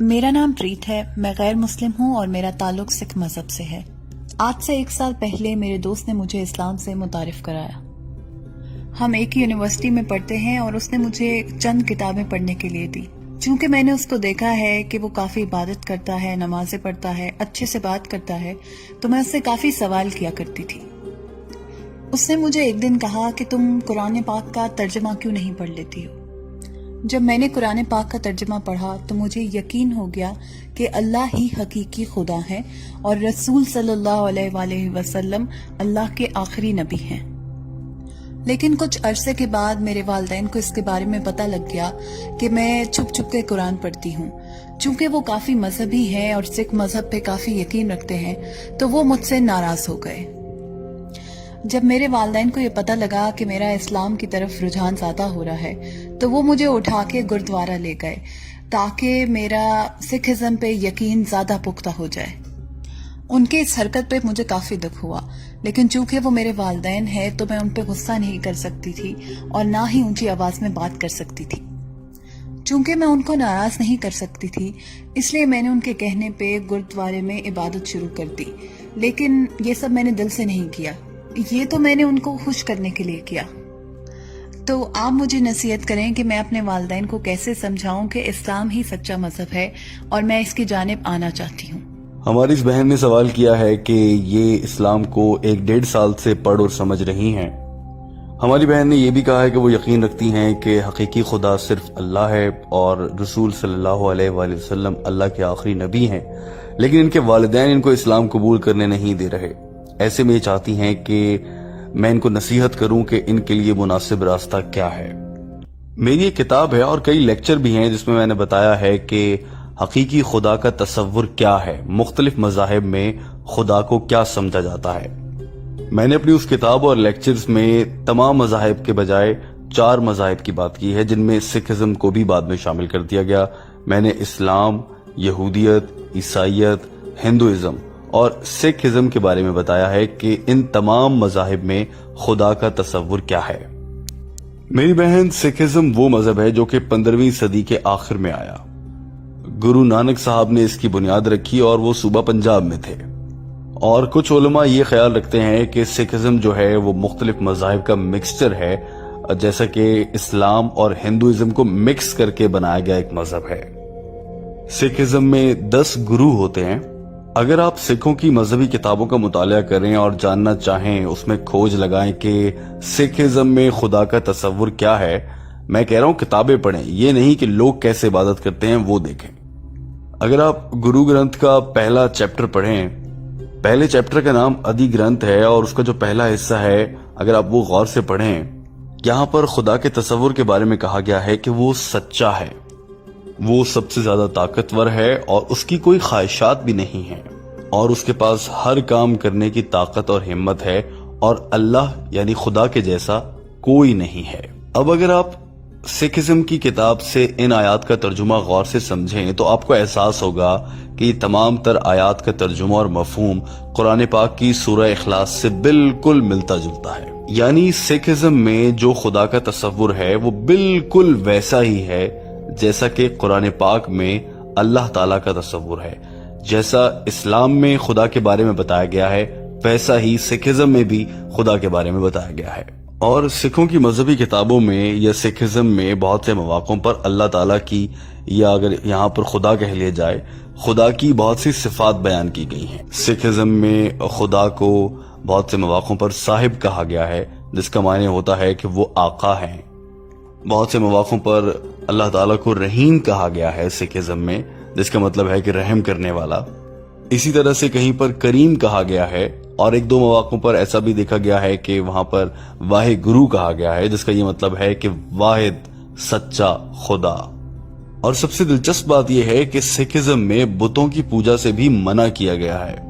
میرا نام پریت ہے، میں غیر مسلم ہوں اور میرا تعلق سکھ مذہب سے ہے۔ آج سے 1 سال پہلے میرے دوست نے مجھے اسلام سے متعارف کرایا۔ ہم ایک یونیورسٹی میں پڑھتے ہیں اور اس نے مجھے چند کتابیں پڑھنے کے لیے دی۔ چونکہ میں نے اس کو دیکھا ہے کہ وہ کافی عبادت کرتا ہے، نمازیں پڑھتا ہے، اچھے سے بات کرتا ہے، تو میں اس سے کافی سوال کیا کرتی تھی۔ اس نے مجھے ایک دن کہا کہ تم قرآن پاک کا ترجمہ کیوں نہیں پڑھ لیتی ہو؟ جب میں نے قرآن پاک کا ترجمہ پڑھا تو مجھے یقین ہو گیا کہ اللہ ہی حقیقی خدا ہے اور رسول صلی اللہ علیہ وآلہ وسلم اللہ کے آخری نبی ہیں۔ لیکن کچھ عرصے کے بعد میرے والدین کو اس کے بارے میں پتہ لگ گیا کہ میں چھپ چھپ کے قرآن پڑھتی ہوں۔ چونکہ وہ کافی مذہبی ہیں اور سکھ مذہب پہ کافی یقین رکھتے ہیں تو وہ مجھ سے ناراض ہو گئے۔ جب میرے والدین کو یہ پتہ لگا کہ میرا اسلام کی طرف رجحان زیادہ ہو رہا ہے تو وہ مجھے اٹھا کے گردوارہ لے گئے تاکہ میرا سکھ ازم پہ یقین زیادہ پختہ ہو جائے۔ ان کے اس حرکت پہ مجھے کافی دکھ ہوا، لیکن چونکہ وہ میرے والدین ہیں تو میں ان پہ غصہ نہیں کر سکتی تھی اور نہ ہی اونچی آواز میں بات کر سکتی تھی۔ چونکہ میں ان کو ناراض نہیں کر سکتی تھی اس لیے میں نے ان کے کہنے پہ گردوارے میں عبادت شروع کر دی، لیکن یہ سب میں نے دل سے نہیں کیا، یہ تو میں نے ان کو خوش کرنے کے لیے کیا۔ تو آپ مجھے نصیحت کریں کہ میں اپنے والدین کو کیسے سمجھاؤں کہ اسلام ہی سچا مذہب ہے اور میں اس کی جانب آنا چاہتی ہوں۔ ہماری اس بہن نے سوال کیا ہے کہ یہ اسلام کو 1-1.5 سال سے پڑھ اور سمجھ رہی ہیں۔ ہماری بہن نے یہ بھی کہا ہے کہ وہ یقین رکھتی ہیں کہ حقیقی خدا صرف اللہ ہے اور رسول صلی اللہ علیہ وآلہ وسلم اللہ کے آخری نبی ہیں، لیکن ان کے والدین ان کو اسلام قبول کرنے نہیں دے رہے۔ ایسے میں یہ چاہتی ہیں کہ میں ان کو نصیحت کروں کہ ان کے لیے مناسب راستہ کیا ہے۔ میری ایک کتاب ہے اور کئی لیکچر بھی ہیں جس میں میں نے بتایا ہے کہ حقیقی خدا کا تصور کیا ہے، مختلف مذاہب میں خدا کو کیا سمجھا جاتا ہے۔ میں نے اپنی اس کتاب اور لیکچرز میں تمام مذاہب کے بجائے 4 مذاہب کی بات کی ہے، جن میں سکھ ازم کو بھی بعد میں شامل کر دیا گیا۔ میں نے اسلام، یہودیت، عیسائیت، ہندوازم اور سکھ ازم کے بارے میں بتایا ہے کہ ان تمام مذاہب میں خدا کا تصور کیا ہے۔ میری بہن، سکھ ازم وہ مذہب ہے جو کہ 15ویں صدی کے آخر میں آیا۔ گرو نانک صاحب نے اس کی بنیاد رکھی اور وہ صوبہ پنجاب میں تھے۔ اور کچھ علماء یہ خیال رکھتے ہیں کہ سکھ ازم جو ہے وہ مختلف مذاہب کا مکسچر ہے، جیسا کہ اسلام اور ہندوازم کو مکس کر کے بنایا گیا ایک مذہب ہے۔ سکھ ازم میں 10 گرو ہوتے ہیں۔ اگر آپ سکھوں کی مذہبی کتابوں کا مطالعہ کریں اور جاننا چاہیں، اس میں کھوج لگائیں کہ سکھ ازم میں خدا کا تصور کیا ہے، میں کہہ رہا ہوں کتابیں پڑھیں، یہ نہیں کہ لوگ کیسے عبادت کرتے ہیں وہ دیکھیں۔ اگر آپ گرو گرنتھ کا پہلا چیپٹر پڑھیں، پہلے چیپٹر کا نام ادی گرنتھ ہے اور اس کا جو پہلا حصہ ہے اگر آپ وہ غور سے پڑھیں، یہاں پر خدا کے تصور کے بارے میں کہا گیا ہے کہ وہ سچا ہے، وہ سب سے زیادہ طاقتور ہے اور اس کی کوئی خواہشات بھی نہیں ہیں اور اس کے پاس ہر کام کرنے کی طاقت اور ہمت ہے اور اللہ یعنی خدا کے جیسا کوئی نہیں ہے۔ اب اگر آپ سکھ ازم کی کتاب سے ان آیات کا ترجمہ غور سے سمجھیں تو آپ کو احساس ہوگا کہ یہ تمام تر آیات کا ترجمہ اور مفہوم قرآن پاک کی سورہ اخلاص سے بالکل ملتا جلتا ہے۔ یعنی سکھ ازم میں جو خدا کا تصور ہے وہ بالکل ویسا ہی ہے جیسا کہ قرآن پاک میں اللہ تعالیٰ کا تصور ہے۔ جیسا اسلام میں خدا کے بارے میں بتایا گیا ہے ویسا ہی سکھ ازم میں بھی خدا کے بارے میں بتایا گیا ہے۔ اور سکھوں کی مذہبی کتابوں میں یا سکھ ازم میں بہت سے مواقعوں پر اللہ تعالیٰ کی، یا اگر یہاں پر خدا کہہ لیا جائے، خدا کی بہت سی صفات بیان کی گئی ہیں۔ سکھ ازم میں خدا کو بہت سے مواقعوں پر صاحب کہا گیا ہے، جس کا معنی ہوتا ہے کہ وہ آقا ہیں۔ بہت سے مواقعوں پر اللہ تعالیٰ کو رحیم کہا گیا ہے سکھ ازم میں، جس کا مطلب ہے کہ رحم کرنے والا۔ اسی طرح سے کہیں پر کریم کہا گیا ہے اور 1-2 مواقعوں پر ایسا بھی دیکھا گیا ہے کہ وہاں پر واحد گرو کہا گیا ہے، جس کا یہ مطلب ہے کہ واحد سچا خدا۔ اور سب سے دلچسپ بات یہ ہے کہ سکھ ازم میں بتوں کی پوجا سے بھی منع کیا گیا ہے۔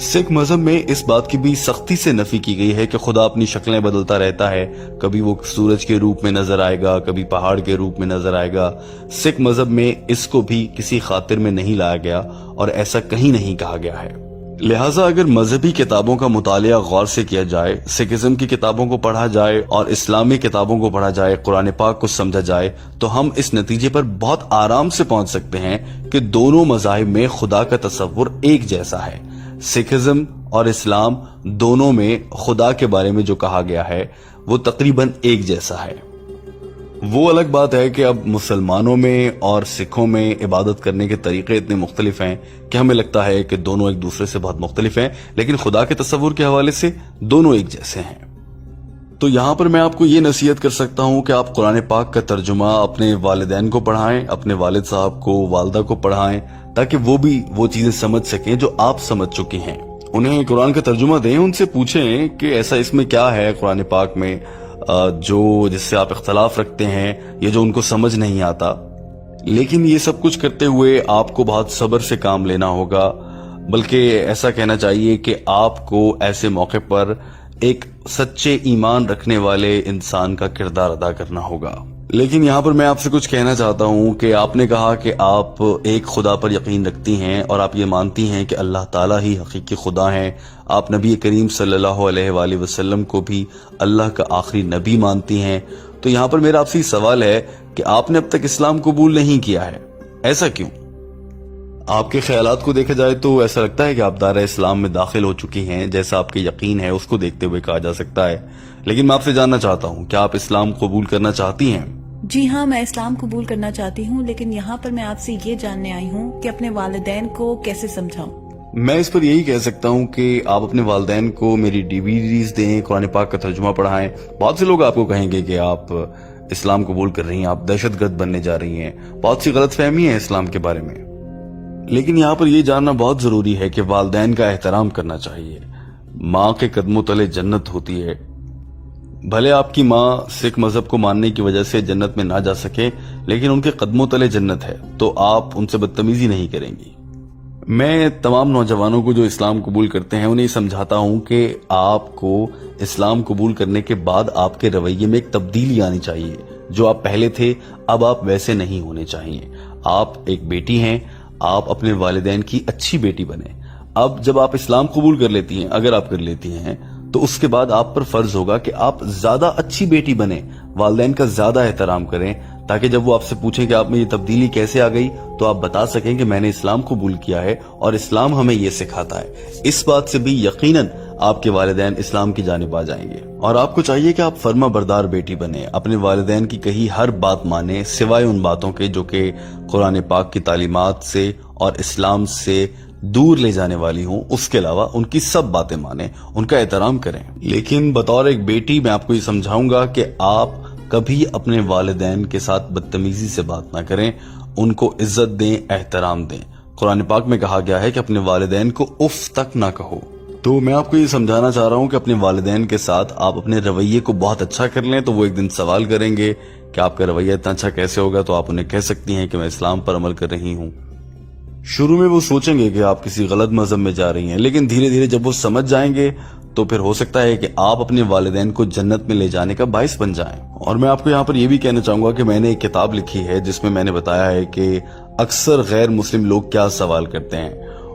سکھ مذہب میں اس بات کی بھی سختی سے نفی کی گئی ہے کہ خدا اپنی شکلیں بدلتا رہتا ہے، کبھی وہ سورج کے روپ میں نظر آئے گا، کبھی پہاڑ کے روپ میں نظر آئے گا۔ سکھ مذہب میں اس کو بھی کسی خاطر میں نہیں لایا گیا اور ایسا کہیں نہیں کہا گیا ہے۔ لہٰذا اگر مذہبی کتابوں کا مطالعہ غور سے کیا جائے، سکھزم کی کتابوں کو پڑھا جائے اور اسلامی کتابوں کو پڑھا جائے، قرآن پاک کو سمجھا جائے، تو ہم اس نتیجے پر بہت آرام سے پہنچ سکتے ہیں کہ دونوں مذاہب میں خدا کا تصور ایک جیسا ہے۔ سکھزم اور اسلام دونوں میں خدا کے بارے میں جو کہا گیا ہے وہ تقریباً ایک جیسا ہے۔ وہ الگ بات ہے کہ اب مسلمانوں میں اور سکھوں میں عبادت کرنے کے طریقے اتنے مختلف ہیں کہ ہمیں لگتا ہے کہ دونوں ایک دوسرے سے بہت مختلف ہیں، لیکن خدا کے تصور کے حوالے سے دونوں ایک جیسے ہیں۔ تو یہاں پر میں آپ کو یہ نصیحت کر سکتا ہوں کہ آپ قرآن پاک کا ترجمہ اپنے والدین کو پڑھائیں، اپنے والد صاحب کو، والدہ کو پڑھائیں، تاکہ وہ بھی وہ چیزیں سمجھ سکیں جو آپ سمجھ چکی ہیں۔ انہیں قرآن کا ترجمہ دیں، ان سے پوچھیں کہ ایسا اس میں کیا ہے قرآن پاک میں جو جس سے آپ اختلاف رکھتے ہیں یا جو ان کو سمجھ نہیں آتا۔ لیکن یہ سب کچھ کرتے ہوئے آپ کو بہت صبر سے کام لینا ہوگا، بلکہ ایسا کہنا چاہیے کہ آپ کو ایسے موقع پر ایک سچے ایمان رکھنے والے انسان کا کردار ادا کرنا ہوگا۔ لیکن یہاں پر میں آپ سے کچھ کہنا چاہتا ہوں کہ آپ نے کہا کہ آپ ایک خدا پر یقین رکھتی ہیں اور آپ یہ مانتی ہیں کہ اللہ تعالیٰ ہی حقیقی خدا ہیں، آپ نبی کریم صلی اللہ علیہ وآلہ وسلم کو بھی اللہ کا آخری نبی مانتی ہیں۔ تو یہاں پر میرا آپ سے سوال ہے کہ آپ نے اب تک اسلام قبول نہیں کیا ہے، ایسا کیوں؟ آپ کے خیالات کو دیکھا جائے تو ایسا لگتا ہے کہ آپ دائرہ اسلام میں داخل ہو چکی ہیں، جیسا آپ کے یقین ہے اس کو دیکھتے ہوئے کہا جا سکتا ہے۔ لیکن میں آپ سے جاننا چاہتا ہوں کہ آپ اسلام قبول کرنا چاہتی ہیں؟ جی ہاں، میں اسلام قبول کرنا چاہتی ہوں، لیکن یہاں پر میں آپ سے یہ جاننے آئی ہوں کہ اپنے والدین کو کیسے سمجھاؤں۔ میں اس پر یہی کہہ سکتا ہوں کہ آپ اپنے والدین کو میری DVDs دیں، قرآن پاک کا ترجمہ پڑھائیں۔ بہت سے لوگ آپ کو کہیں گے کہ آپ اسلام قبول کر رہی ہیں، آپ دہشت گرد بننے جا رہی ہیں، بہت سی غلط فہمی ہے اسلام کے بارے میں۔ لیکن یہاں پر یہ جاننا بہت ضروری ہے کہ والدین کا احترام کرنا چاہیے۔ ماں کے قدموں تلے جنت ہوتی ہے۔ بھلے آپ کی ماں سکھ مذہب کو ماننے کی وجہ سے جنت میں نہ جا سکے، لیکن ان کے قدموں تلے جنت ہے، تو آپ ان سے بدتمیزی نہیں کریں گی۔ میں تمام نوجوانوں کو جو اسلام قبول کرتے ہیں انہیں سمجھاتا ہوں کہ آپ کو اسلام قبول کرنے کے بعد آپ کے رویے میں ایک تبدیلی آنی چاہیے۔ جو آپ پہلے تھے اب آپ ویسے نہیں ہونے چاہیے۔ آپ ایک بیٹی ہیں، آپ اپنے والدین کی اچھی بیٹی بنیں۔ اب جب آپ اسلام قبول کر لیتی ہیں، اگر آپ کر لیتی ہیں، تو اس کے بعد آپ پر فرض ہوگا کہ آپ زیادہ اچھی بیٹی بنیں، والدین کا زیادہ احترام کریں، تاکہ جب وہ آپ سے پوچھیں کہ آپ میں یہ تبدیلی کیسے آ گئی تو آپ بتا سکیں کہ میں نے اسلام قبول کیا ہے اور اسلام ہمیں یہ سکھاتا ہے۔ اس بات سے بھی یقیناً آپ کے والدین اسلام کی جانب آ جائیں گے۔ اور آپ کو چاہیے کہ آپ فرما بردار بیٹی بنیں، اپنے والدین کی کہی ہر بات مانیں، سوائے ان باتوں کے جو کہ قرآن پاک کی تعلیمات سے اور اسلام سے دور لے جانے والی ہوں۔ اس کے علاوہ ان کی سب باتیں مانیں، ان کا احترام کریں۔ لیکن بطور ایک بیٹی میں آپ کو یہ سمجھاؤں گا کہ آپ کبھی اپنے والدین کے ساتھ بدتمیزی سے بات نہ کریں، ان کو عزت دیں، احترام دیں۔ قرآن پاک میں کہا گیا ہے کہ اپنے والدین کو اف تک نہ کہو۔ تو میں آپ کو یہ سمجھانا چاہ رہا ہوں کہ اپنے والدین کے ساتھ آپ اپنے رویے کو بہت اچھا کر لیں، تو وہ ایک دن سوال کریں گے کہ آپ کا رویہ اتنا اچھا کیسے ہوگا، تو آپ انہیں کہہ سکتی ہیں کہ میں اسلام پر عمل کر رہی ہوں۔ شروع میں وہ سوچیں گے کہ آپ کسی غلط مذہب میں جا رہی ہیں، لیکن دھیرے دھیرے جب وہ سمجھ جائیں گے تو پھر ہو سکتا ہے کہ آپ اپنے والدین کو جنت میں لے جانے کا باعث بن جائیں۔ اور میں آپ کو یہاں پر یہ بھی کہنا چاہوں گا کہ میں نے ایک کتاب لکھی ہے جس میں نے بتایا ہے کہ اکثر غیر مسلم لوگ کیا سوال کرتے ہیں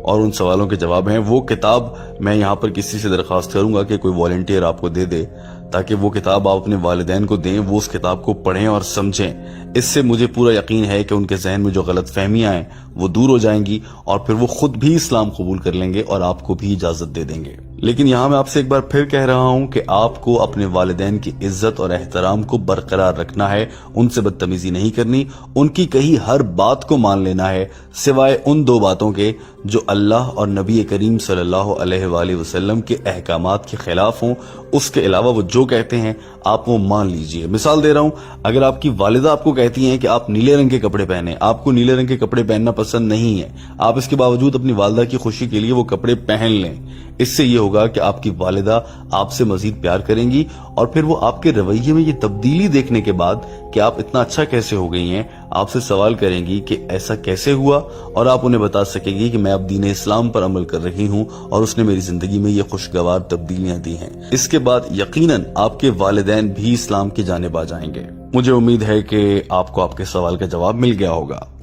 اور ان سوالوں کے جواب ہیں۔ وہ کتاب میں یہاں پر کسی سے درخواست کروں گا کہ کوئی والنٹیئر آپ کو دے دے، تاکہ وہ کتاب آپ اپنے والدین کو دیں، وہ اس کتاب کو پڑھیں اور سمجھیں۔ اس سے مجھے پورا یقین ہے کہ ان کے ذہن میں جو غلط فہمیاں ہیں وہ دور ہو جائیں گی اور پھر وہ خود بھی اسلام قبول کر لیں گے اور آپ کو بھی اجازت دے دیں گے۔ لیکن یہاں میں آپ سے ایک بار پھر کہہ رہا ہوں کہ آپ کو اپنے والدین کی عزت اور احترام کو برقرار رکھنا ہے، ان سے بدتمیزی نہیں کرنی، ان کی کہی ہر بات کو مان لینا ہے، سوائے ان دو باتوں کے جو اللہ اور نبی کریم صلی اللہ علیہ وآلہ وسلم کے احکامات کے خلاف ہوں۔ اس کے علاوہ وہ جو کہتے ہیں آپ وہ مان لیجئے۔ مثال دے رہا ہوں، اگر آپ کی والدہ آپ کو کہتی ہیں کہ آپ نیلے رنگ کے کپڑے پہنیں، آپ کو نیلے رنگ کے کپڑے پہننا پسند نہیں ہے، آپ اس کے باوجود اپنی والدہ کی خوشی کے لیے وہ کپڑے پہن لیں، اس سے یہ ہوگا کہ آپ کی والدہ آپ سے مزید پیار کریں گی، اور پھر وہ آپ کے رویے میں یہ تبدیلی دیکھنے کے بعد کہ آپ اتنا اچھا کیسے ہو گئی ہیں، آپ سے سوال کریں گی کہ ایسا کیسے ہوا، اور آپ انہیں بتا سکیں گی کہ میں اب دین اسلام پر عمل کر رہی ہوں اور اس نے میری زندگی میں یہ خوشگوار تبدیلیاں دی ہیں۔ اس کے بعد یقیناً آپ کے والدین بھی اسلام کی جانب آ جائیں گے۔ مجھے امید ہے کہ آپ کو آپ کے سوال کا جواب مل گیا ہوگا۔